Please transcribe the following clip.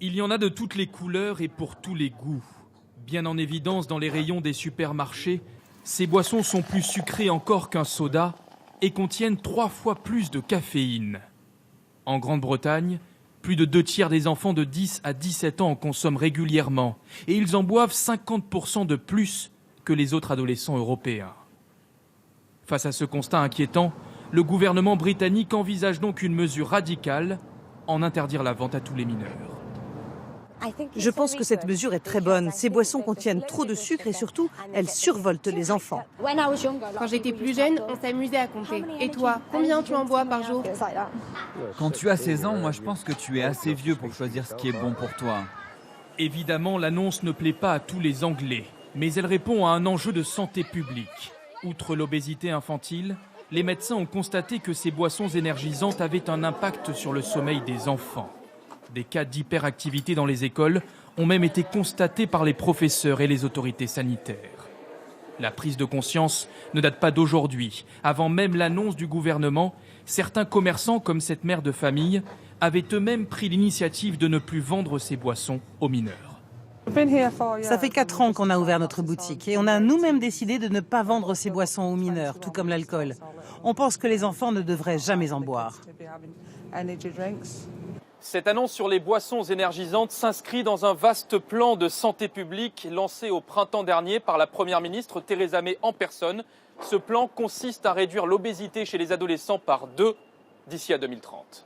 Il y en a de toutes les couleurs et pour tous les goûts. Bien en évidence dans les rayons des supermarchés, ces boissons sont plus sucrées encore qu'un soda et contiennent 3 fois plus de caféine. En Grande-Bretagne, plus de 2/3 des enfants de 10 à 17 ans en consomment régulièrement et ils en boivent 50% de plus que les autres adolescents européens. Face à ce constat inquiétant, le gouvernement britannique envisage donc une mesure radicale, en interdire la vente à tous les mineurs. Je pense que cette mesure est très bonne. Ces boissons contiennent trop de sucre et surtout, elles survoltent les enfants. Quand j'étais plus jeune, on s'amusait à compter. Et toi, combien tu en bois par jour? Quand tu as 16 ans, moi je pense que tu es assez vieux pour choisir ce qui est bon pour toi. Évidemment, l'annonce ne plaît pas à tous les Anglais, mais elle répond à un enjeu de santé publique. Outre l'obésité infantile, les médecins ont constaté que ces boissons énergisantes avaient un impact sur le sommeil des enfants. Des cas d'hyperactivité dans les écoles ont même été constatés par les professeurs et les autorités sanitaires. La prise de conscience ne date pas d'aujourd'hui. Avant même l'annonce du gouvernement, certains commerçants, comme cette mère de famille, avaient eux-mêmes pris l'initiative de ne plus vendre ces boissons aux mineurs. Ça fait 4 ans qu'on a ouvert notre boutique et on a nous-mêmes décidé de ne pas vendre ces boissons aux mineurs, tout comme l'alcool. On pense que les enfants ne devraient jamais en boire. Cette annonce sur les boissons énergisantes s'inscrit dans un vaste plan de santé publique lancé au printemps dernier par la Première ministre Theresa May en personne. Ce plan consiste à réduire l'obésité chez les adolescents par 2 d'ici à 2030.